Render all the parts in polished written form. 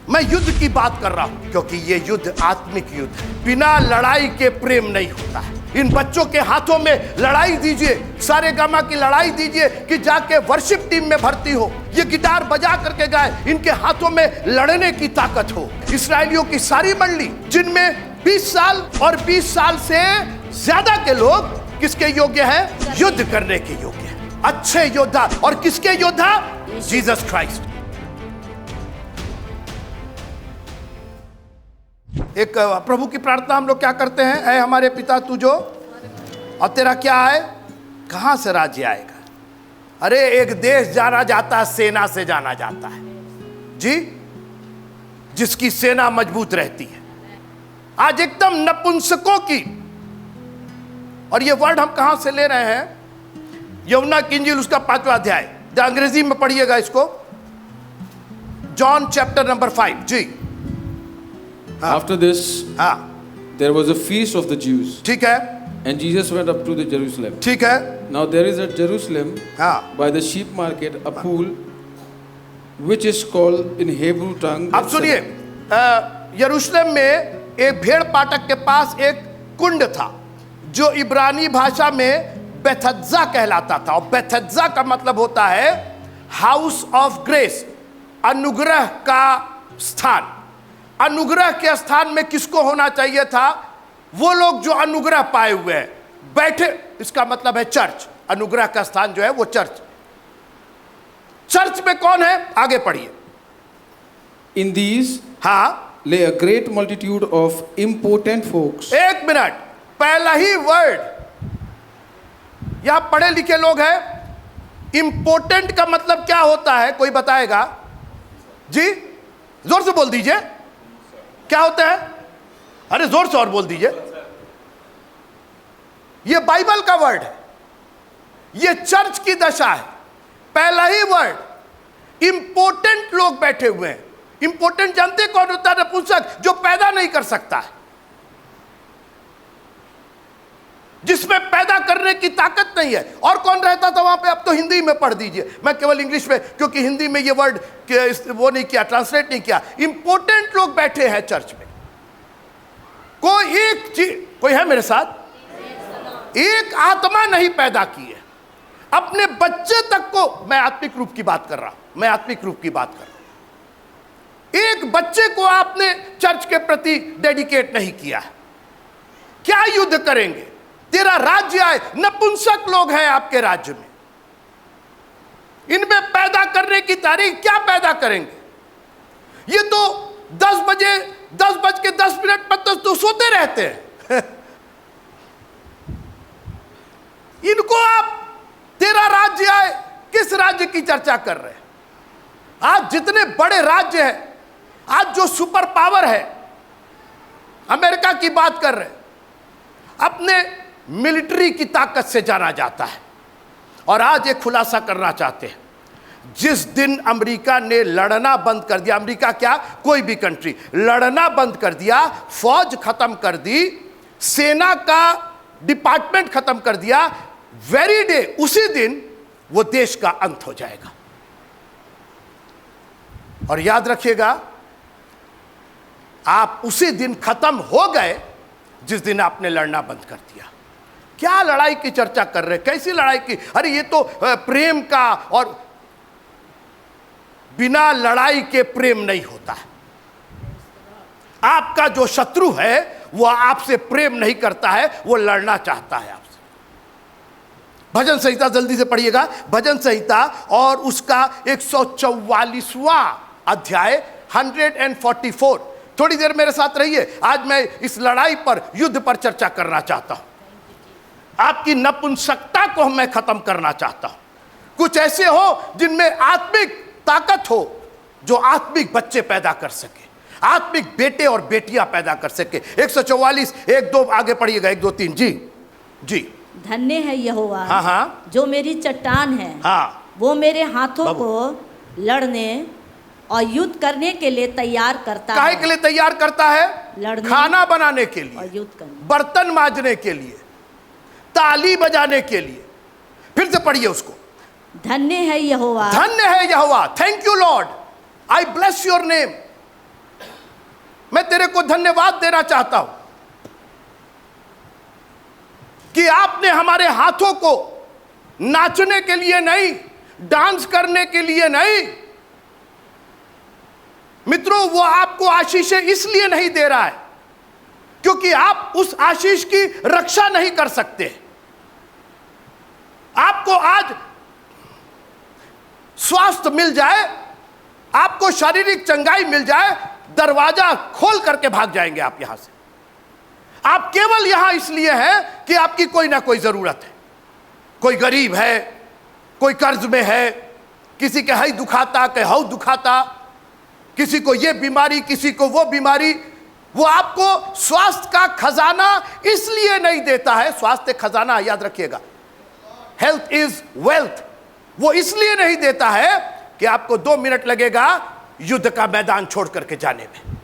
मैं युद्ध की बात कर रहा हूं, क्योंकि ये युद्ध आत्मिक युद्ध है। बिना लड़ाई के प्रेम नहीं होता है। इन बच्चों के हाथों में लड़ाई दीजिए, सारे गामा की लड़ाई दीजिए कि जाके वर्शिप टीम में भर्ती हो, ये गिटार बजा करके गाए, इनके हाथों में लड़ने की ताकत हो। इस्राएलियों की सारी मंडली, जिनमें 20 साल और 20 साल से ज्यादा के लोग किसके योग्य हैं? युद्ध करने के योग्य हैं, अच्छे योद्धा। और किसके योद्धा? Jesus Christ. एक प्रभु की प्रार्थना हम लोग क्या करते हैं? ऐ हमारे पिता तू जो, और तेरा क्या है? कहां से राज्य आएगा? अरे एक देश जाना जाता है, सेना से जाना जाता है जी, जिसकी सेना मजबूत रहती है। आज एकदम नपुंसकों की, और ये वर्ड हम कहां से ले रहे हैं? यूहन्ना की इंजील उसका 5वां अध्याय, अंग्रेजी में पढ़िएगा इसको, जॉन चैप्टर नंबर 5 जी। After this, there was a feast of the Jews. ठीक है। And Jesus went up to the Jerusalem. ठीक है। Now there is at Jerusalem, by the sheep market, a pool, which is called in Hebrew tongue. अब सुनिए, यरूशलेम में एक भेड़ पाटक के पास एक कुंड था, जो इब्रानी भाषा में बेथस्दा कहलाता था। और बेथस्दा का मतलब होता है हाउस ऑफ ग्रेस, अनुग्रह का स्थान। अनुग्रह के स्थान में किसको होना चाहिए था? वो लोग जो अनुग्रह पाए हुए हैं, बैठे, इसका मतलब है चर्च। अनुग्रह का स्थान जो है वो चर्च। चर्च में कौन है? आगे पढ़िए। In these lay a great multitude of important folks. एक मिनट, पहला ही वर्ड, यहां पढ़े लिखे लोग हैं। इंपोर्टेंट का मतलब क्या होता है? कोई बताएगा जी? जोर से बोल दीजिए, क्या होता है? अरे जोर से और बोल दीजिए। ये बाइबल का वर्ड है, ये चर्च की दशा है। पहला ही वर्ड, इंपोर्टेंट लोग बैठे हुए हैं। इंपोर्टेंट जानते कौन होता है? नपुंसक, जो पैदा नहीं कर सकता है, जिसमें पैदा करने की ताकत नहीं है। और कौन रहता था वहां पे? अब तो हिंदी में पढ़ दीजिए, मैं केवल इंग्लिश में, क्योंकि हिंदी में ये वर्ड वो नहीं किया, ट्रांसलेट नहीं किया। इंपोर्टेंट लोग बैठे हैं चर्च में। कोई एक चीज, कोई है मेरे साथ? एक आत्मा नहीं पैदा की है। अपने बच्चे तक को, मैं आत्मिक रूप की बात कर रहा हूं, मैं आत्मिक रूप की बात कर रहा हूं। एक बच्चे को आपने चर्च के प्रति डेडिकेट नहीं किया है। क्या युद्ध करेंगे? तेरा राज्य आए, नपुंसक लोग हैं आपके राज्य में, इनमें पैदा करने की तारीख क्या पैदा करेंगे? ये तो 10 बज के 10 मिनट पर तो सोते रहते हैं। इनको आप तेरा राज्य आए, किस राज्य की चर्चा कर रहे हैं? आज जितने बड़े राज्य हैं, आज जो सुपर पावर है, अमेरिका की बात कर रहे हैं, अपने मिलिट्री की ताकत से जाना जाता है। और आज एक खुलासा करना चाहते हैं, जिस दिन अमेरिका ने लड़ना बंद कर दिया, अमेरिका क्या, कोई भी कंट्री लड़ना बंद कर दिया, फौज खत्म कर दी, सेना का डिपार्टमेंट खत्म कर दिया, वेरी डे, उसी दिन वो देश का अंत हो जाएगा। और याद रखिएगा, आप उसी दिन खत्म हो गए जिस दिन आपने लड़ना बंद कर दिया। क्या लड़ाई की चर्चा कर रहे हैं? कैसी लड़ाई की? अरे ये तो प्रेम का, और बिना लड़ाई के प्रेम नहीं होता है। आपका जो शत्रु है वो आपसे प्रेम नहीं करता है, वो लड़ना चाहता है आपसे। भजन संहिता जल्दी से पढ़िएगा, भजन संहिता और उसका 144वां अध्याय 144। थोड़ी देर मेरे साथ रहिए। आज मैं इस लड़ाई पर, युद्ध पर चर्चा करना चाहता हूं। आपकी नपुंसकता को मैं खत्म करना चाहता हूं। कुछ ऐसे हो जिनमें आत्मिक ताकत हो, जो आत्मिक बच्चे पैदा कर सके, आत्मिक बेटे और बेटियां पैदा कर सके। 144, 1-2 आगे पढ़िएगा, 1, 2, 3 जी जी। धन्य है यहोवा, जो मेरी चट्टान है, वो मेरे हाथों को लड़ने और युद्ध करने के लिए तैयार करता है। काहे के लिए तैयार करता है? लड़ने, खाना बनाने के लिए, और युद्ध करने, बर्तन मांजने के लिए, ताली बजाने के लिए। फिर से पढ़िए उसको। धन्य है यहोवा, धन्य है Jehovah. Thank you Lord, I bless your name. मैं तेरे को धन्यवाद देना चाहता हूं कि आपने हमारे हाथों को नाचने के लिए नहीं, डांस करने के लिए नहीं, मित्रों, वो आपको आशीषें इसलिए नहीं दे रहा है क्योंकि आप उस आशीष की रक्षा नहीं कर सकते। आपको आज स्वास्थ्य मिल जाए, आपको शारीरिक चंगाई मिल जाए, दरवाजा खोल करके भाग जाएंगे आप यहां से। आप केवल यहां इसलिए हैं कि आपकी कोई ना कोई जरूरत है, कोई गरीब है, कोई कर्ज में है, किसी के हई दुखाता, के हऊ दुखाता, किसी को ये बीमारी, किसी को वो बीमारी। वो आपको स्वास्थ्य का खजाना इसलिए नहीं देता है, स्वास्थ्य खजाना याद रखिएगा, हेल्थ इज वेल्थ, वो इसलिए नहीं देता है कि आपको 2 मिनट लगेगा युद्ध का मैदान छोड़ करके जाने में।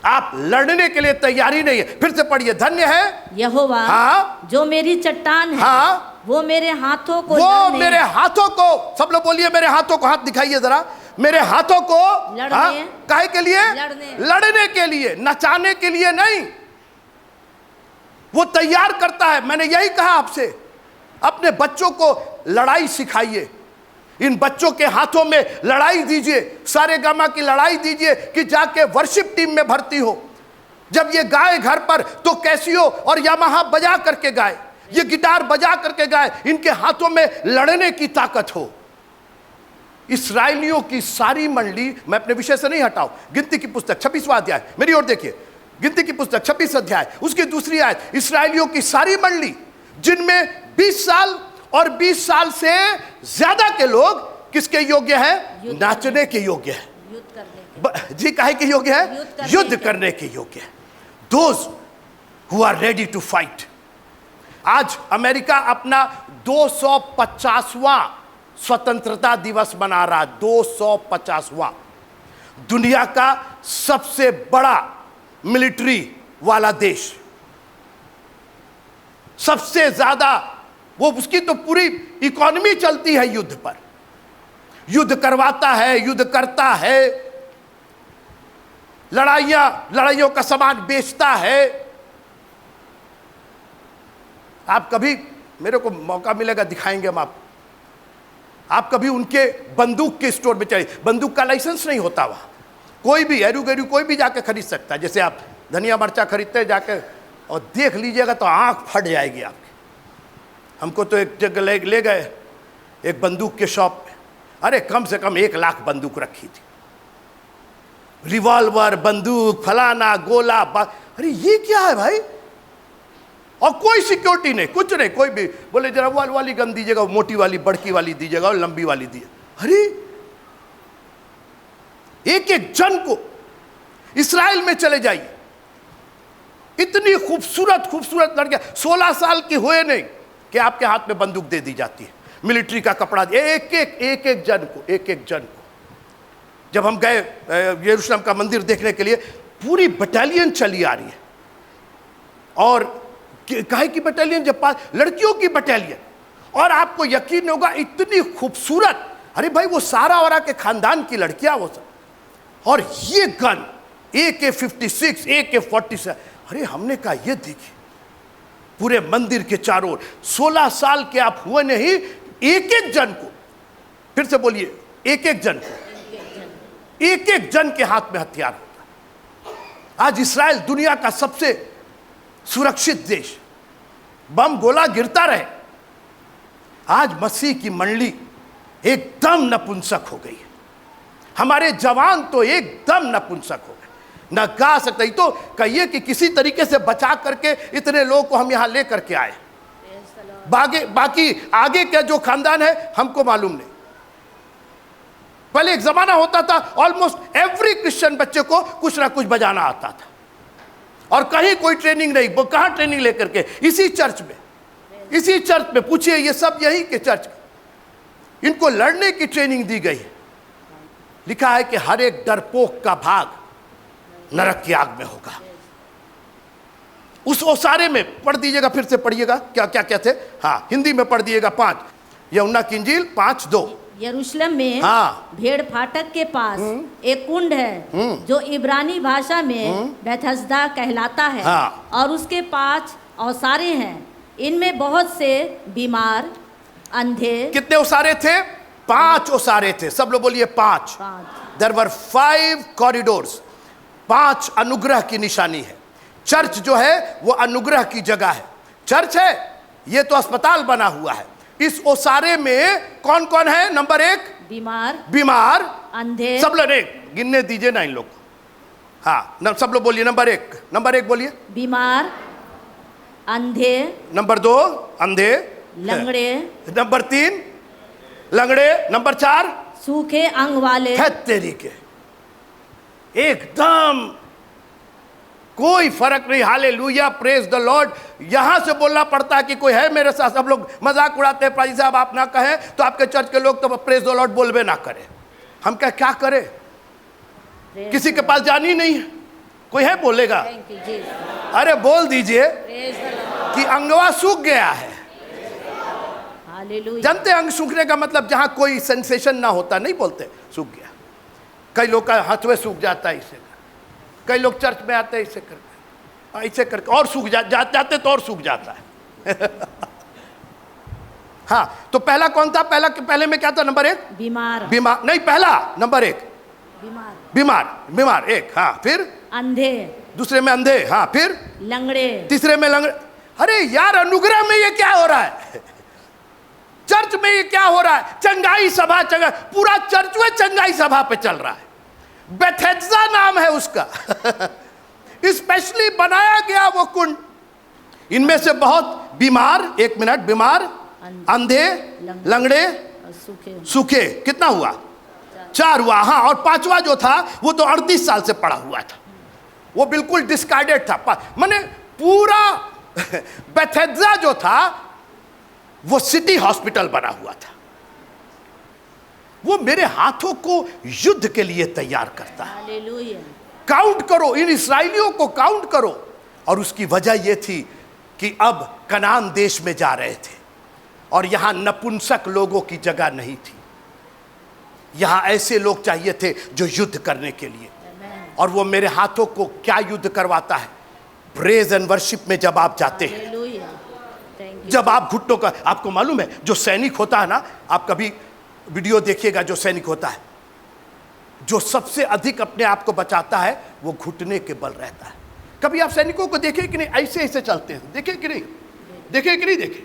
आप लड़ने के लिए तैयारी नहीं है। फिर से पढ़िए, धन्य है यहोवा, हाँ, जो मेरी चट्टान है, हाँ, वो मेरे हाथों को वो मेरे हाथों को, सब लोग बोलिए मेरे हाथों को, हाथ दिखाइए जरा, मेरे हाथों को लड़ने, काहे के लिए? लड़ने के लिए, नचाने के लिए नहीं। वो तैयार करता है। मैंने यही कहा आपसे, अपने बच्चों को लड़ाई सिखाइए, इन बच्चों के हाथों में लड़ाई दीजिए, सारे गामा की लड़ाई दीजिए कि जाके वर्शिप टीम में भर्ती हो। जब ये गाए घर पर तो कैसियो और यामाहा बजा करके गाए, ये गिटार बजा करके गाए, इनके हाथों में लड़ने की ताकत हो। इस्राएलियों की सारी मंडली, मैं अपने विषय से नहीं हटाऊं, गिनती की पुस्तक 26वां अध्याय, मेरी ओर देखिए, गिनती की पुस्तक 26 अध्याय उसकी दूसरी आयत, इस्राएलियों की सारी मंडली जिनमें 20 साल और 20 साल से ज्यादा के लोग किसके योग्य हैं? नाचने के योग्य है, युद्ध करने जी काहे के योग्य है? युद्ध करने के योग्य है। Those who are ready to fight. आज अमेरिका अपना 250वां स्वतंत्रता दिवस मना रहा, 250वां, दुनिया का सबसे बड़ा मिलिट्री वाला देश, सबसे ज्यादा, वो उसकी तो पूरी इकोनॉमी चलती है युद्ध पर, युद्ध करवाता है, युद्ध करता है, लड़ाइयों का सामान बेचता है। आप कभी, मेरे को मौका मिलेगा दिखाएंगे हम आप कभी उनके बंदूक के स्टोर में चले, बंदूक का लाइसेंस नहीं होता वहां, कोई भी एरू गैरू कोई भी जाके खरीद सकता है। जैसे आप धनिया मर्चा खरीदते हैं जाके और देख लीजिएगा तो आंख फट जाएगी आपकी। हमको तो एक जगह ले गए एक बंदूक के शॉप में, अरे कम से कम 1 लाख बंदूक रखी थी, रिवॉल्वर, बंदूक, फलाना, गोला, अरे ये क्या है भाई? और कोई सिक्योरिटी नहीं, कुछ नहीं, कोई भी बोले जरा वो वाली गन दीजिएगा, मोटी वाली, बड़की वाली दीजिएगा और लंबी वाली दीजिए। अरे एक एक जन को, इस्राएल में चले जाइए, इतनी खूबसूरत खूबसूरत लड़कियां 16 साल की हुए नहीं कि आपके हाथ में बंदूक दे दी जाती है, मिलिट्री का कपड़ा, एक एक जन को। जब हम गए यरूशलेम का मंदिर देखने के लिए, पूरी बटालियन चली आ रही है, और काहे की बटालियन? जब पास लड़कियों की बटालियन, और आपको यकीन होगा इतनी खूबसूरत, अरे भाई वो सारा वारा के खानदान की लड़कियां वो सब, और ये गन AK-56, AK-47, अरे हमने कहा ये देखिए, पूरे मंदिर के चारों ओर, 16 साल के आप हुए नहीं, एक एक जन को, फिर से बोलिए, एक एक जन के हाथ में हथियार होता। आज इस्राएल दुनिया का सबसे सुरक्षित देश, बम गोला गिरता रहे, आज मसीह की मंडली एकदम नपुंसक हो गई है। हमारे जवान तो एकदम नपुंसक हो गए, न गा सकते, तो कहिए कि किसी तरीके से बचा करके इतने लोगों को हम यहां लेकर के आए। बाकी आगे का जो खानदान है हमको मालूम नहीं। पहले एक जमाना होता था, ऑलमोस्ट एवरी क्रिश्चियन बच्चे को कुछ ना कुछ बजाना आता था, और कहीं कोई ट्रेनिंग नहीं, वो कहां ट्रेनिंग लेकर के? इसी चर्च में पूछिए, ये सब यही के चर्च, इनको लड़ने की ट्रेनिंग दी गई है। लिखा है कि हर एक डरपोक का भाग नरक की आग में होगा। उस ओसारे में पढ़ दीजिएगा, फिर से पढ़िएगा, क्या क्या क्या थे, हाँ हिंदी में पढ़ दिएगा 5, यूहन्ना की इंजील 5:2, यरूशलेम में हाँ। भेड़ फाटक के पास एक कुंड है जो इब्रानी भाषा में बेथस्दा कहलाता है। हाँ। और उसके 5 औसारे हैं। इनमें बहुत से बीमार, अंधे। कितने ओसारे थे? 5 ओसारे थे। सब लोग बोलिए 5। There were 5 corridors. 5 अनुग्रह की निशानी है। चर्च जो है वो अनुग्रह की जगह है। चर्च है, ये तो अस्पताल बना हुआ है। इस ओसारे में कौन कौन है? नंबर 1 बीमार, अंधे। सब लोग गिनने दीजिए ना इन लोग। हाँ, सब लोग बोलिए नंबर 1 बोलिए। बीमार, अंधे। नंबर 2 अंधे, लंगड़े। नंबर 3 लंगड़े। नंबर 4 सूखे अंग वाले। है तेरी के, एकदम कोई फर्क नहीं। Hallelujah, praise the Lord. यहां से बोलना पड़ता है कि कोई है मेरे साथ। सब लोग मजाक उड़ाते हैं, पाजी साहब आप ना कहें तो आपके चर्च के लोग तो प्रेज द लॉर्ड बोलबे ना करें। हम क्या करें? किसी के पास जानी नहीं है। कोई है बोलेगा? अरे बोल दीजिए कि अंगवा सूख गया है। जानते अंग सूखने का मतलब जहां कोई सेंसेशन ना होता, नहीं बोलते सूख गया। कई लोग का हाथवे सूख जाता है इससे। कई लोग चर्च में आते हैं ऐसे करके और सूख जाते तो और सूख जाता है। हाँ, तो पहला कौन था? पहले में क्या था? नंबर 1 बीमार नहीं, पहला नंबर 1 बीमार 1। हाँ, फिर अंधे। दूसरे में अंधे। हाँ, फिर लंगड़े। तीसरे में लंगड़े। अरे यार, अनुग्रह में ये क्या हो रहा है? चर्च में ये क्या हो रहा है? चंगाई सभा, पूरा चर्च में चंगाई सभा पे चल रहा है। बेथेस्दा नाम है उसका। स्पेशली बनाया गया वो कुंड। इनमें से बहुत बीमार, 1 मिनट, बीमार, अंधे, लंगड़े, सूखे। कितना हुआ? 4 हुआ। हाँ, और 5वां जो था वो तो 38 साल से पड़ा हुआ था। वो बिल्कुल डिस्कार्डेड था। माने पूरा बेथेस्दा जो था वो सिटी हॉस्पिटल बना हुआ था। वो मेरे हाथों को युद्ध के लिए तैयार करता है। हालेलुया। काउंट करो, इन इस्राएलियों को काउंट करो। और उसकी वजह यह थी कि अब कनान देश में जा रहे थे और यहां नपुंसक लोगों की जगह नहीं थी। यहां ऐसे लोग चाहिए थे जो युद्ध करने के लिए। और वो मेरे हाथों को क्या युद्ध करवाता है? प्रेज एंड वर्शिप में जब आप जाते हैं, जब आप घुटनों का, आपको मालूम है जो सैनिक होता है ना, आप कभी वीडियो देखिएगा, जो सैनिक होता है जो सबसे अधिक अपने आप को बचाता है वो घुटने के बल रहता है। कभी आप सैनिकों को देखे कि नहीं? ऐसे चलते हैं, देखे कि नहीं? देखे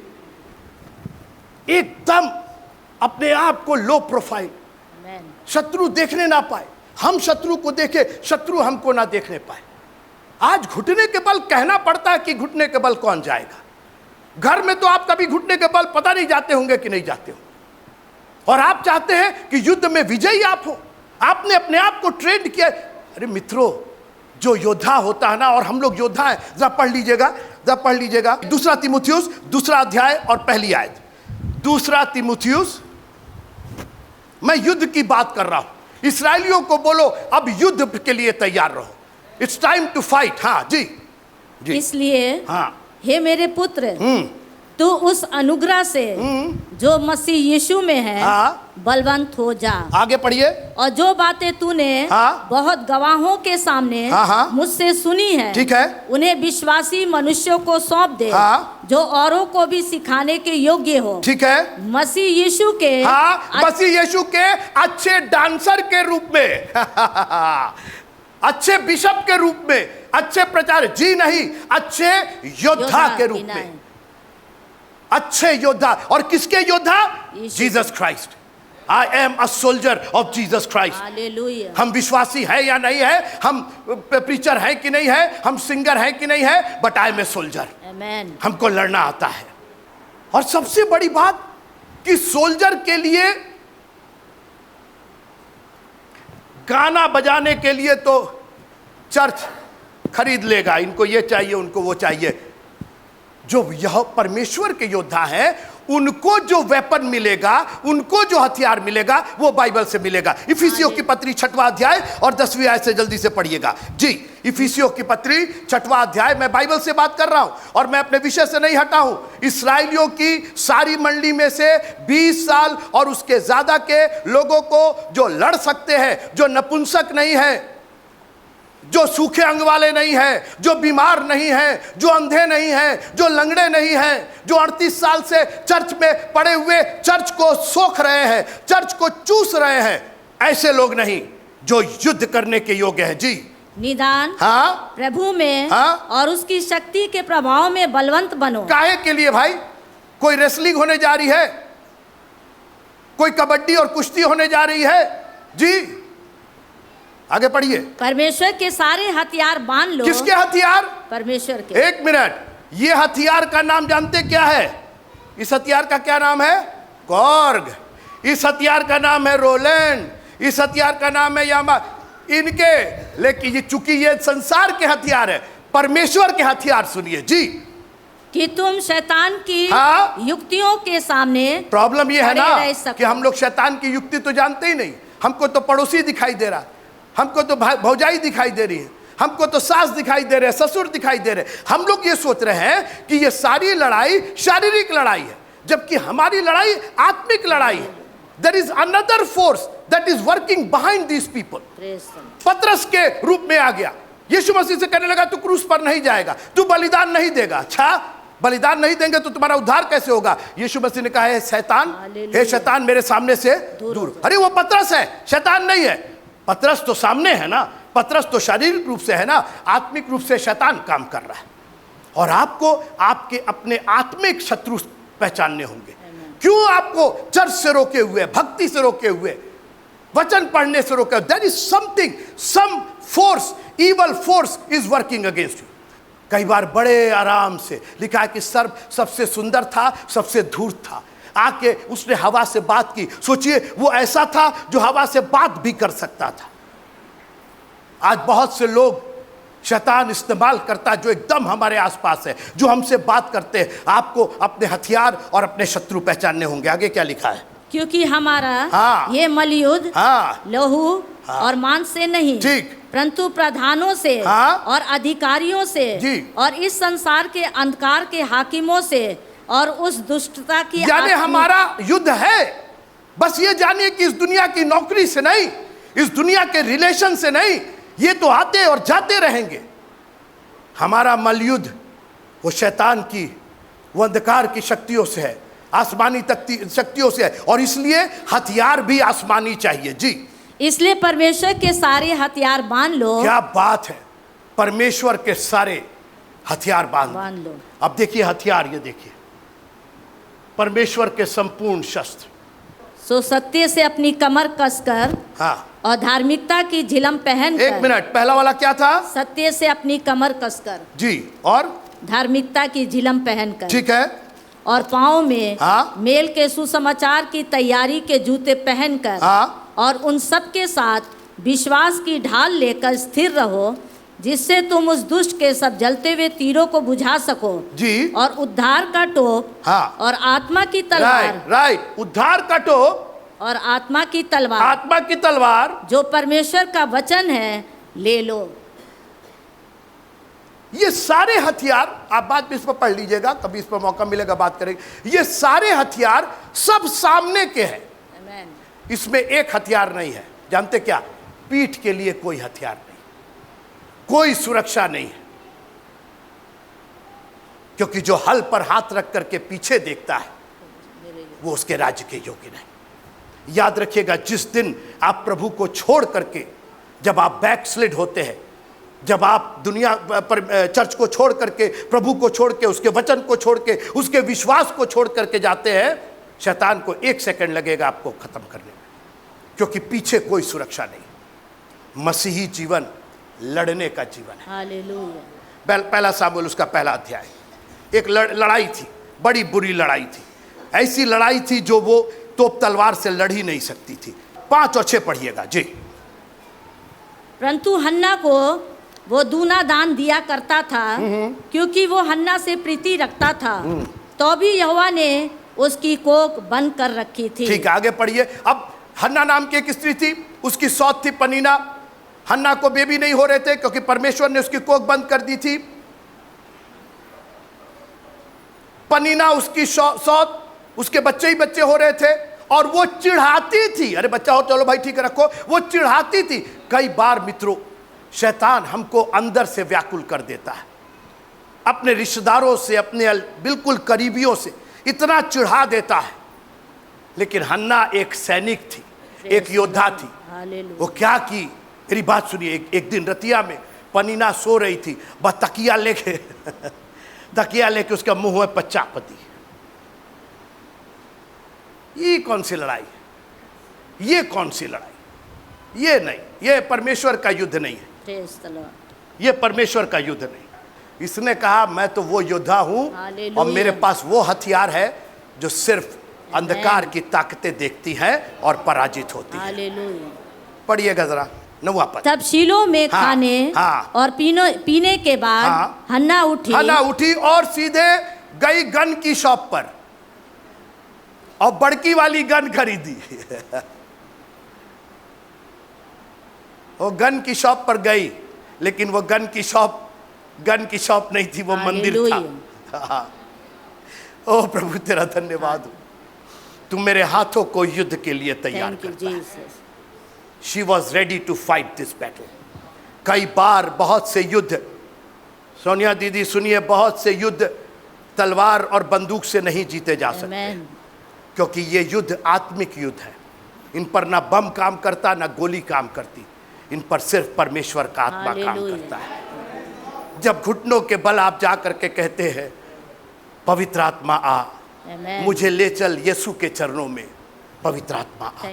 एकदम अपने आप को लो प्रोफाइल, शत्रु देखने ना पाए, हम शत्रु को देखे, शत्रु हमको ना देखने पाए। आज घुटने के बल कहना पड़ता है कि घुटने के बल कौन जाएगा। घर में तो आप कभी घुटने के बल पता नहीं जाते होंगे कि नहीं जाते हो। और आप चाहते हैं कि युद्ध में विजयी आप हो। आपने अपने आप को ट्रेंड किया। अरे मित्रों, जो योद्धा होता है ना, और हम लोग योद्धा हैं, जरा पढ़ लीजिएगा 2 तीमुथियुस 2 अध्याय और पहली आयत। 2 तीमुथियुस, मैं युद्ध की बात कर रहा हूं। इस्राएलियों को बोलो अब युद्ध के लिए तैयार रहो। It's time to fight. हाँ जी। इसलिए हाँ, हे मेरे पुत्र, तू उस अनुग्रह से जो मसीह यीशु में है बलवंत हो जा। आगे पढ़िए। और जो बातें तूने बहुत गवाहों के सामने मुझसे सुनी है, ठीक है, उन्हें विश्वासी मनुष्यों को सौंप दे, जो औरों को भी सिखाने के योग्य हो। ठीक है। मसीह यीशु के मसीह यीशु के अच्छे डांसर के रूप में अच्छे बिशप के रूप में, अच्छे प्रचारक जी नहीं, अच्छे योद्धा के रूप में। अच्छे योद्धा। और किसके योद्धा? Jesus Christ. I am a soldier of Jesus Christ. हम विश्वासी है या नहीं है, हम प्रीचर है कि नहीं है, हम सिंगर है कि नहीं है, but I am a soldier. हमको लड़ना आता है। और सबसे बड़ी बात कि सोल्जर के लिए गाना बजाने के लिए तो चर्च खरीद लेगा, इनको ये चाहिए, उनको वो चाहिए। जो यह परमेश्वर के योद्धा हैं, उनको जो वेपन मिलेगा, उनको जो हथियार मिलेगा, वो बाइबल से मिलेगा। इफिसियों की पत्री 6वां अध्याय और 10वीं आयत से जल्दी से पढ़िएगा जी। इफिसियों की पत्री 6वां अध्याय, मैं बाइबल से बात कर रहा हूं और मैं अपने विषय से नहीं हटा हूं। इस्राएलियों की सारी मंडली में से 20 साल और उसके ज्यादा के लोगों को जो लड़ सकते हैं, जो नपुंसक नहीं है, जो सूखे अंग वाले नहीं है, जो बीमार नहीं है, जो अंधे नहीं है, जो लंगड़े नहीं है, जो 38 साल से चर्च में पड़े हुए चर्च को सोख रहे हैं, चर्च को चूस रहे हैं, ऐसे लोग नहीं, जो युद्ध करने के योग्य है जी। निदान प्रभु में और उसकी शक्ति के प्रभाव में बलवंत बनो। काहे के लिए भाई? कोई रेसलिंग होने जा रही है, कोई कबड्डी और कुश्ती होने जा रही है जी। आगे पढ़िए। परमेश्वर के सारे हथियार बांध लो। किसके हथियार? परमेश्वर के। एक मिनट, ये हथियार का नाम जानते क्या है? इस हथियार का क्या नाम है? कॉर्ग। इस हथियार का नाम है रोलैंड। इस हथियार का नाम है यामा। इनके, लेकिन ये चूंकि ये संसार के हथियार है, परमेश्वर के हथियार सुनिए जी। कि तुम शैतान की युक्तियों के सामने। प्रॉब्लम ये है ना कि हम लोग शैतान की युक्ति तो जानते ही नहीं। हमको तो पड़ोसी दिखाई दे रहा, हमको तो भौजाई दिखाई दे रही है, हमको तो सास दिखाई दे रहे हैं, ससुर दिखाई दे रहे हैं। हम लोग ये सोच रहे हैं कि ये सारी लड़ाई शारीरिक लड़ाई है, जबकि हमारी लड़ाई आत्मिक लड़ाई है। There is another force that is working behind these people. पतरस के रूप में आ गया, यीशु मसीह से कहने लगा तू क्रूस पर नहीं जाएगा, तू बलिदान नहीं देगा। अच्छा, बलिदान नहीं देंगे तो तुम्हारा उद्धार कैसे होगा? यीशु मसीह ने कहा है शैतान, हे शैतान मेरे सामने से दूर। अरे वो पतरस है, शैतान नहीं है। पतरस तो सामने है ना, पतरस तो शारीरिक रूप से है ना, आत्मिक रूप से शैतान काम कर रहा है। और आपको आपके अपने आत्मिक शत्रु पहचानने होंगे। क्यों आपको चर्च से रोके हुए, भक्ति से रोके हुए, वचन पढ़ने से रोके? There is something, some force, evil force is working against you. कई बार बड़े आराम से लिखा है कि सर्प सबसे सुंदर था, सबसे धूर्त था, आके उसने हवा से बात की। सोचिए, वो ऐसा था जो हवा से बात भी कर सकता था। आज बहुत से लोग शैतान इस्तेमाल करता है जो एकदम हमारे आसपास है, जो हमसे बात करते हैं। आपको अपने हथियार और अपने शत्रु पहचानने होंगे। आगे क्या लिखा है? क्योंकि हमारा ये मलयुद्ध लहू और मांस से नहीं, ठीक, परंतु प्रधानों से और अधिकारियों से और इस संसार के अंधकार के हाकिमों से और उस दुष्टता की, यानी हमारा युद्ध है। बस ये जानिए कि इस दुनिया की नौकरी से नहीं, इस दुनिया के रिलेशन से नहीं, ये तो आते और जाते रहेंगे। हमारा मलयुद्ध वो शैतान की, वो अंधकार की शक्तियों से है, आसमानी शक्तियों से है। और इसलिए हथियार भी आसमानी चाहिए जी। इसलिए परमेश्वर के सारे हथियार बांध लो। क्या बात है, परमेश्वर के सारे हथियार बांध लो। अब देखिए हथियार, ये देखिए परमेश्वर के संपूर्ण शस्त्र। सो सत्य से अपनी कमर कसकर और धार्मिकता की झिलम पहनकर। एक मिनट, पहला वाला क्या था? सत्य से अपनी कमर कसकर जी, और धार्मिकता की झिलम पहनकर, ठीक है, और पाँव में मेल के सुसमाचार की तैयारी के जूते पहनकर और उन सब के साथ विश्वास की ढाल लेकर स्थिर रहो, जिससे तुम उस दुष्ट के सब जलते हुए तीरों को बुझा सको जी। और उद्धार का टोप और आत्मा की तलवार। राइट, उद्धार का टोप और आत्मा की तलवार, आत्मा की तलवार जो परमेश्वर का वचन है, ले लो। ये सारे हथियार, आप बाद में इस पर पढ़ लीजिएगा, कभी इस पर मौका मिलेगा बात करेंगे। ये सारे हथियार सब सामने के हैं, इसमें एक हथियार नहीं है। जानते क्या? पीठ के लिए कोई हथियार नहीं, कोई सुरक्षा नहीं है, क्योंकि जो हल पर हाथ रख करके पीछे देखता है वो उसके राज्य के योग्य नहीं। याद रखिएगा, जिस दिन आप प्रभु को छोड़ करके, जब आप बैकस्लिड होते हैं, जब आप दुनिया पर चर्च को छोड़ करके, प्रभु को छोड़ के, उसके वचन को छोड़ के, उसके विश्वास को छोड़ करके जाते हैं, शैतान को 1 सेकंड लगेगा आपको खत्म करने में, क्योंकि पीछे कोई सुरक्षा नहीं। मसीही जीवन लड़ने का जीवन है। हालेलुया। पहला सामुएल उसका पहला अध्याय, एक लड़ाई थी, बड़ी बुरी लड़ाई थी। ऐसी लड़ाई थी जो वो तोप तलवार से लड़ ही नहीं सकती थी। 5 और 6 पढ़िएगा जी। परंतु हन्ना को वो दूना दान दिया करता था, क्योंकि वो हन्ना से प्रीति रखता था। तो भी यहोवा ने उसकी कोख बंद कर रखी थी। ठीक है, आगे पढ़िए। अब हन्ना नाम की एक स्त्री थी, उसकी सौत थी पनीना। हन्ना को बेबी नहीं हो रहे थे क्योंकि परमेश्वर ने उसकी कोख बंद कर दी थी। पनीना उसकी सौत, उसके बच्चे ही बच्चे हो रहे थे और वो चिढ़ाती थी। अरे बच्चा हो, चलो भाई ठीक है रखो। वो चिढ़ाती थी। कई बार मित्रों, शैतान हमको अंदर से व्याकुल कर देता है, अपने रिश्तेदारों से, अपने बिल्कुल करीबियों से इतना चिढ़ा देता है। लेकिन हन्ना एक सैनिक थी, एक योद्धा थी। वो क्या की, मेरी बात सुनिए। एक दिन रतिया में पनीना सो रही थी, बस तकिया लेके तकिया लेके उसका मुंह में पच्चा पति। ये कौन सी लड़ाई है? ये कौन सी लड़ाई? ये नहीं, ये परमेश्वर का युद्ध नहीं है। ये परमेश्वर का युद्ध नहीं। इसने कहा मैं तो वो योद्धा हूं और मेरे पास वो हथियार है जो सिर्फ अंधकार की ताकतें देखती हैं और पराजित होती हैं। पढ़िएगा जरा 9वां पद। तब शीलो में खाने और पीने के बाद हन्ना उठी और सीधे गई गन की शॉप पर और बड़की वाली गन खरीदी। वो गन की शॉप पर गई, लेकिन वो गन की शॉप नहीं थी, वो मंदिर था। ओ प्रभु तेरा धन्यवाद हो, तुम मेरे हाथों को युद्ध के लिए तैयार करता है। She was ready to fight this battle. कई बार बहुत से युद्ध, सोनिया दीदी सुनिए, बहुत से युद्ध तलवार और बंदूक से नहीं जीते जा सकते, क्योंकि ये युद्ध आत्मिक युद्ध है। इन पर ना बम काम करता, ना गोली काम करती, इन पर सिर्फ परमेश्वर का आत्मा काम करता है। जब घुटनों के बल आप जा करके कहते हैं पवित्र आत्मा आ, मुझे ले चल यीशु के चरणों में, पवित्र आत्मा आ।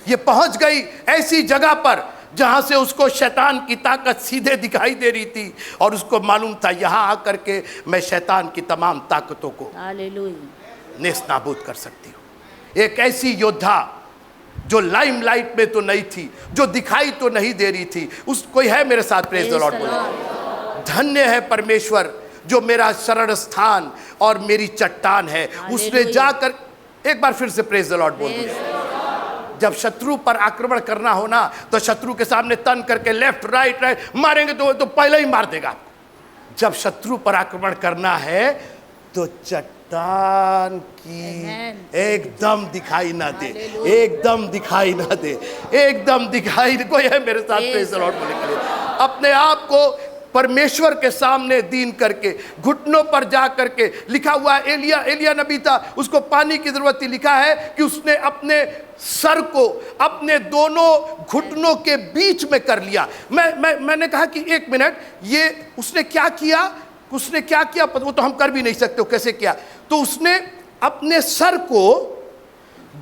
ये पहुंच गई ऐसी जगह पर जहां से उसको शैतान की ताकत सीधे दिखाई दे रही थी और उसको मालूम था यहां आकर के मैं शैतान की तमाम ताकतों को नेस्त नाबूद कर सकती हूं। एक ऐसी योद्धा जो लाइमलाइट में तो नहीं थी, जो दिखाई तो नहीं दे रही थी, उस कोई है मेरे साथ? प्रेज द लॉर्ड बोले। धन्य है परमेश्वर जो मेरा शरण स्थान और मेरी चट्टान है। उसने जाकर, एक बार फिर से प्रेज द लॉर्ड बोल दिया। जब शत्रु पर आक्रमण करना हो ना, तो शत्रु के सामने तन करके लेफ्ट राइट मारेंगे तो पहले ही मार देगा। जब शत्रु पर आक्रमण करना है तो चट्टान की एकदम दिखाई ना दे, एकदम दिखाई ना दे, एकदम दिखाई। कोई है मेरे साथ? प्रेज द लॉर्ड बोलने के लिए अपने आप को परमेश्वर के सामने दीन करके, घुटनों पर जा करके। लिखा हुआ है एलिया नबी था, उसको पानी की जरूरत थी। लिखा है कि उसने अपने सर को अपने दोनों घुटनों के बीच में कर लिया। मैंने कहा कि एक मिनट, ये उसने क्या किया? वो तो हम कर भी नहीं सकते, कैसे किया? तो उसने अपने सर को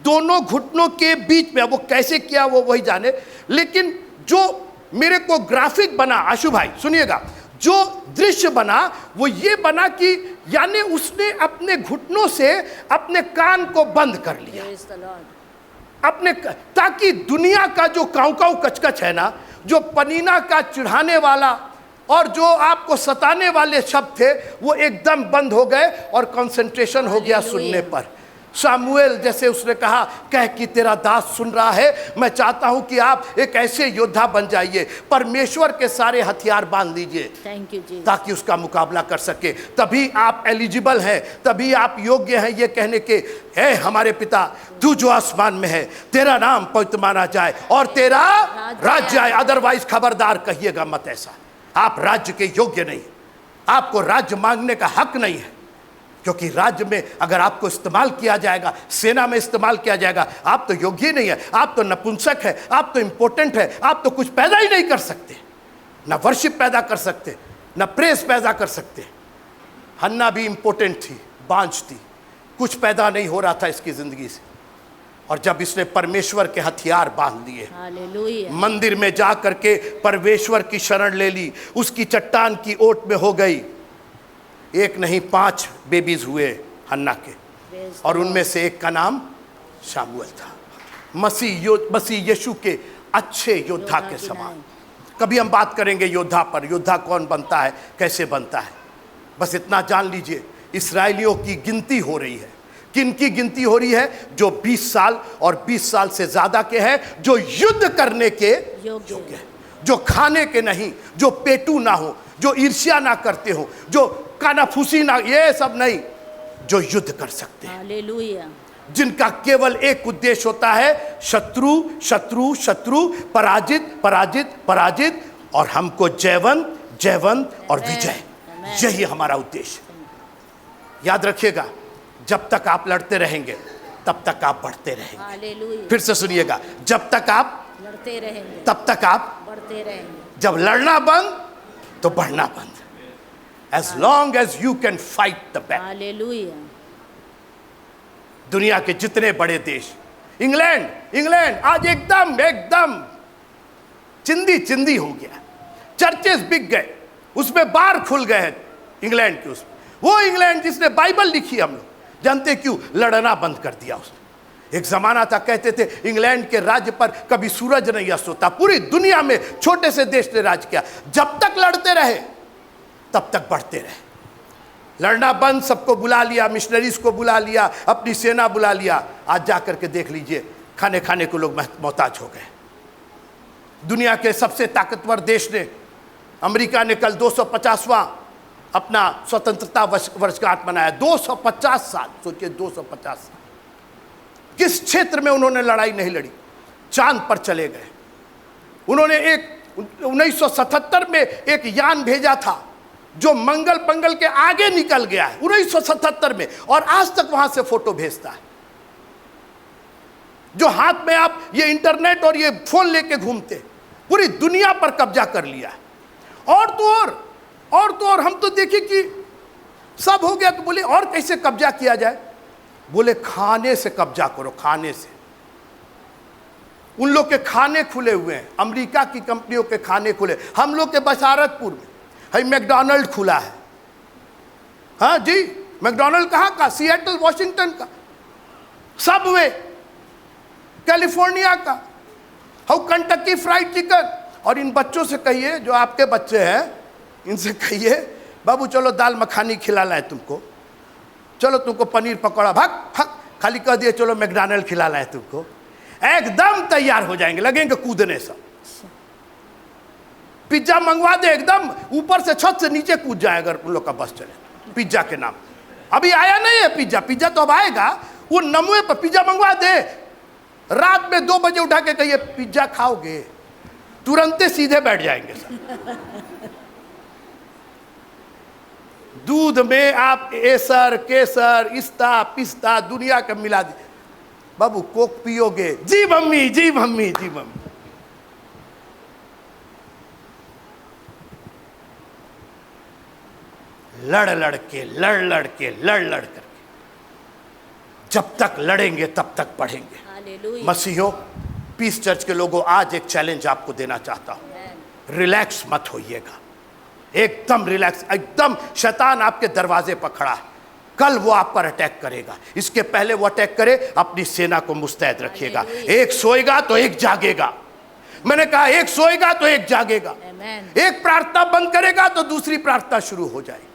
दोनों घुटनों के बीच में, वो कैसे किया वो वही जाने। लेकिन जो मेरे को ग्राफिक बना, आशु भाई सुनिएगा, जो दृश्य बना वो ये बना कि यानी उसने अपने घुटनों से अपने कान को बंद कर लिया अपने, ताकि दुनिया का जो काऊ कचकच है ना, जो पनीना का चिढ़ाने वाला और जो आपको सताने वाले शब्द थे, वो एकदम बंद हो गए और कंसंट्रेशन हो गया सुनने पर। सामुएल जैसे उसने कहा, कह कि तेरा दास सुन रहा है, मैं चाहता हूं कि आप एक ऐसे योद्धा बन जाइए, परमेश्वर के सारे हथियार बांध लीजिए ताकि उसका मुकाबला कर सके। तभी आप एलिजिबल हैं, तभी आप योग्य हैं ये कहने के, हे हमारे पिता तू जो आसमान में है, तेरा नाम पवित्र माना जाए और तेरा राज्य आए। अदरवाइज खबरदार कहिएगा मत ऐसा। आप राज्य के योग्य नहीं, आपको राज्य मांगने का हक नहीं है, क्योंकि राज्य में अगर आपको इस्तेमाल किया जाएगा, सेना में इस्तेमाल किया जाएगा, आप तो योग्य नहीं है, आप तो नपुंसक है, आप तो इंपोर्टेंट है, आप तो कुछ पैदा ही नहीं कर सकते, ना वर्शिप पैदा कर सकते, ना प्रेस पैदा कर सकते। हन्ना भी इंपोर्टेंट थी, बांझ थी, कुछ पैदा नहीं हो रहा था इसकी जिंदगी से। और जब इसने परमेश्वर के हथियार बांध लिए, मंदिर में जा करके परमेश्वर की शरण ले ली, उसकी चट्टान की ओट में हो गई। एक नहीं 5 बेबीज हुए हन्ना के, और उनमें से एक का नाम शामुएल था। मसीह यीशु के अच्छे योद्धा के समान। कभी हम बात करेंगे योद्धा पर, योद्धा कौन बनता है, कैसे बनता है। बस इतना जान लीजिए, इस्राएलियों की गिनती हो रही है किन की गिनती हो रही है? जो 20 साल और 20 साल से ज्यादा के हैं, जो युद्ध करने के योग्य है, जो खाने के नहीं, जो पेटू ना हो, जो ईर्ष्या ना करते हो, जो कानाफूसी ना, ये सब नहीं, जो युद्ध कर सकते हैं। हालेलुया। जिनका केवल एक उद्देश्य होता है, शत्रु शत्रु शत्रु, पराजित पराजित पराजित, और हमको जयवंत जयवंत और विजय। यही हमारा उद्देश्य। याद रखिएगा, जब तक आप लड़ते रहेंगे तब तक आप बढ़ते रहेंगे। हालेलुया। फिर से सुनिएगा, जब तक आप लड़ते रहेंगे तब तक आप बढ़ते रहेंगे। जब लड़ना बंद तो बढ़ना बंद। As long as you can fight the battle. Hallelujah. दुनिया के जितने बड़े देश, इंग्लैंड आज एकदम चिंदी चिंदी हो गया। चर्चेस बिक गए, उसमें बार खुल गए हैं इंग्लैंड के। उसमें वो इंग्लैंड जिसने बाइबल लिखी, हम लोग जानते क्यों? लड़ना बंद कर दिया उसने। एक जमाना था, कहते थे इंग्लैंड के राज्य पर कभी सूरज नहीं अस्त होता। पूरी दुनिया में छोटे से देश ने राज किया। जब तक लड़ते रहे तब तक बढ़ते रहे। लड़ना बंद, सबको बुला लिया, मिशनरीज को बुला लिया, अपनी सेना बुला लिया। आज जाकर के देख लीजिए, खाने को लोग मोहताज हो गए। दुनिया के सबसे ताकतवर देश ने, अमेरिका ने कल 250वां अपना स्वतंत्रता वर्षगांठ मनाया। 250 साल, सोचिए 250 साल। किस क्षेत्र में उन्होंने लड़ाई नहीं लड़ी? चांद पर चले गए। उन्होंने 1977 में एक यान भेजा था जो मंगल के आगे निकल गया है 1977 में, और आज तक वहां से फोटो भेजता है। जो हाथ में आप ये इंटरनेट और ये फोन लेके घूमते, पूरी दुनिया पर कब्जा कर लिया है। और तो और हम तो देखे कि सब हो गया, तो बोले और कैसे कब्जा किया जाए? बोले खाने से कब्जा करो, खाने से। उन लोग के खाने खुले हुए हैं, अमेरिका की कंपनियों के खाने खुले। हम लोग के बशारतपुर में है मैकडॉनल्ड खुला है। हाँ जी, मैकडॉनल्ड कहाँ का? सिएटल वॉशिंगटन का। सबवे कैलिफोर्निया का। How Kentucky fried chicken. और इन बच्चों से कहिए, जो आपके बच्चे हैं, इनसे कहिए बाबू चलो दाल मखानी खिला लाए तुमको, चलो तुमको पनीर पकौड़ा, भाग खाली कह दिए चलो मैकडॉनल्ड खिला लाए तुमको, एकदम तैयार हो जाएंगे, लगेंगे कूदने सब। पिज्जा मंगवा दे, एकदम ऊपर से छत से नीचे कूद जाए अगर उन लोग का बस चले पिज्जा के नाम। अभी आया नहीं है पिज्जा तो अब आएगा। वो नमूए पर पिज्जा मंगवा दे, रात में 2 बजे उठा के कहिए पिज्जा खाओगे, तुरंत सीधे बैठ जाएंगे सब। दूध में आप एसर केसर इस्ता पिस्ता दुनिया का मिला दी, बाबू कोक पियोगे? जी मम्मी जी मम्मी जी मम्मी। लड़ करके जब तक लड़ेंगे तब तक बढ़ेंगे। मसीहों, पीस चर्च के लोगों, आज एक चैलेंज आपको देना चाहता हूं। रिलैक्स मत होइएगा, एकदम रिलैक्स। एकदम शैतान आपके दरवाजे पर खड़ा है, कल वो आप पर अटैक करेगा। इसके पहले वो अटैक करे, अपनी सेना को मुस्तैद रखिएगा। एक सोएगा तो एक जागेगा। मैंने कहा एक सोएगा तो एक जागेगा। एक प्रार्थना बंद करेगा तो दूसरी प्रार्थना शुरू हो जाएगी।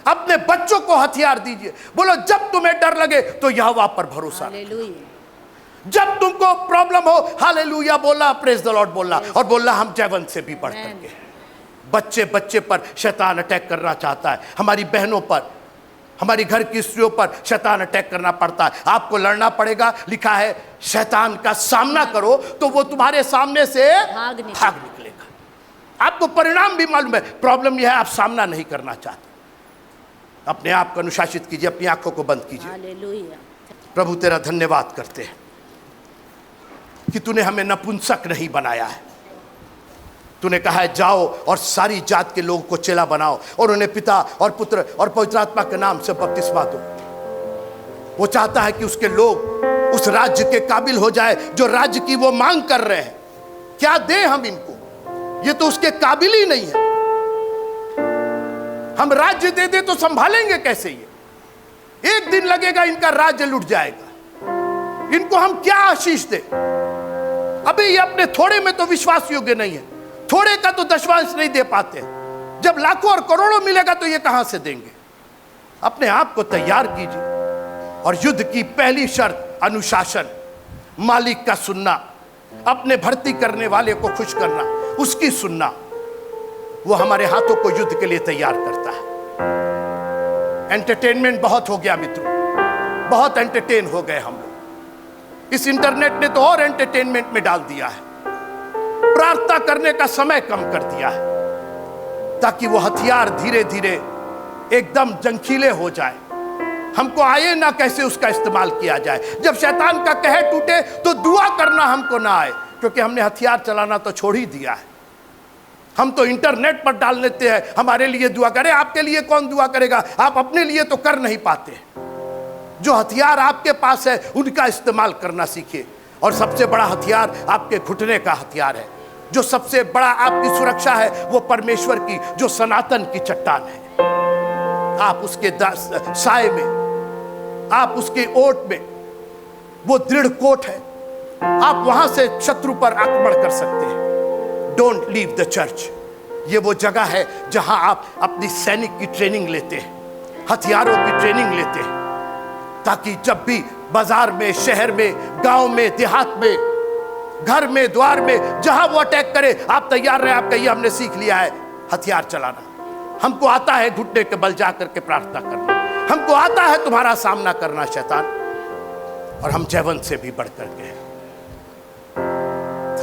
अपने बच्चों को हथियार दीजिए। बोलो जब तुम्हें डर लगे तो यहोवा पर भरोसा रखो। जब तुमको प्रॉब्लम हो, हालेलुया बोला, प्रेज द लॉर्ड बोला, और बोला हम जयवंत से भी बढ़ करके। बच्चे पर शैतान अटैक करना चाहता है, हमारी बहनों पर, हमारी घर की स्त्रियों पर शैतान अटैक करना पड़ता है। आपको लड़ना पड़ेगा। लिखा है शैतान का सामना करो तो वो तुम्हारे सामने से भाग निकलेगा। आपको परिणाम भी मालूम है। प्रॉब्लम यह है आप सामना नहीं करना चाहते। अपने आप को अनुशासित कीजिए, अपनी आंखों को बंद कीजिए। प्रभु तेरा धन्यवाद करते हैं कि तूने हमें नपुंसक नहीं बनाया है। तूने कहा है जाओ और सारी जात के लोगों को चेला बनाओ और उन्हें पिता और पुत्र और पवित्र आत्मा के नाम से बपतिस्मा दो। वो चाहता है कि उसके लोग उस राज्य के काबिल हो जाए जो राज्य की वो मांग कर रहे हैं। क्या दें हम इनको? ये तो उसके काबिल ही नहीं है। हम राज्य दे दे तो संभालेंगे कैसे? ये एक दिन लगेगा, इनका राज्य लुट जाएगा। इनको हम क्या आशीष दें? अभी ये अपने थोड़े में तो विश्वास योग्य नहीं है, थोड़े का तो दशमांश नहीं दे पाते। जब लाखों और करोड़ों मिलेगा तो ये कहां से देंगे? अपने आप को तैयार कीजिए। और युद्ध की पहली शर्त अनुशासन, मालिक का सुनना, अपने भर्ती करने वाले को खुश करना, उसकी सुनना, वो हमारे हाथों को युद्ध के लिए तैयार करता है। एंटरटेनमेंट बहुत हो गया मित्रों, बहुत एंटरटेन हो गए हम लोग। इस इंटरनेट ने तो और एंटरटेनमेंट में डाल दिया है। प्रार्थना करने का समय कम कर दिया है ताकि वो हथियार धीरे धीरे एकदम जंगीले हो जाए। हमको आए ना कैसे उसका इस्तेमाल किया जाए। जब शैतान का कहर टूटे तो दुआ करना हमको ना आए, क्योंकि हमने हथियार चलाना तो छोड़ ही दिया है। हम तो इंटरनेट पर डाल लेते हैं, हमारे लिए दुआ करे। आपके लिए कौन दुआ करेगा? आप अपने लिए तो कर नहीं पाते। जो हथियार आपके पास है उनका इस्तेमाल करना सीखिए। और सबसे बड़ा हथियार आपके घुटने का हथियार है। जो सबसे बड़ा आपकी सुरक्षा है वो परमेश्वर की, जो सनातन की चट्टान है। आप उसके साए में, आप उसके ओट में, वो दृढ़ कोट है, आप वहां से शत्रु पर आक्रमण कर सकते हैं। Don't leave the church. ये वो जगह है जहां आप अपनी सैनिक की ट्रेनिंग लेते हैं, हथियारों की ट्रेनिंग लेते हैं, ताकि जब भी बाजार में, शहर में, गांव में, देहात में, घर में, द्वार में, जहां वो अटैक करे आप तैयार रहे। आप कहिए हमने सीख लिया है हथियार चलाना, हमको आता है घुटने के बल जाकर के प्रार्थना करना, हमको आता है तुम्हारा सामना करना शैतान, और हम जयवंत से भी बढ़कर के हैं।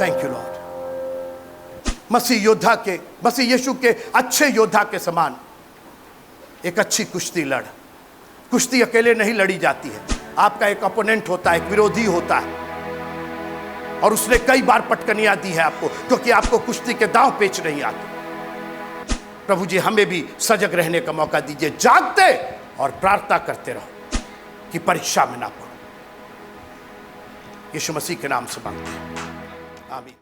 Thank you Lord. मसीह योद्धा के, मसीह यीशु के अच्छे योद्धा के समान एक अच्छी कुश्ती लड़। कुश्ती अकेले नहीं लड़ी जाती है, आपका एक अपोनेंट होता है, एक विरोधी होता है, और उसने कई बार पटकनियां दी है आपको, क्योंकि आपको कुश्ती के दांव पेच नहीं आते। प्रभु जी हमें भी सजग रहने का मौका दीजिए, जागते और प्रार्थना करते रहो कि परीक्षा में ना पड़ो। यीशु मसीह के नाम से मांगते हैं, आमीन।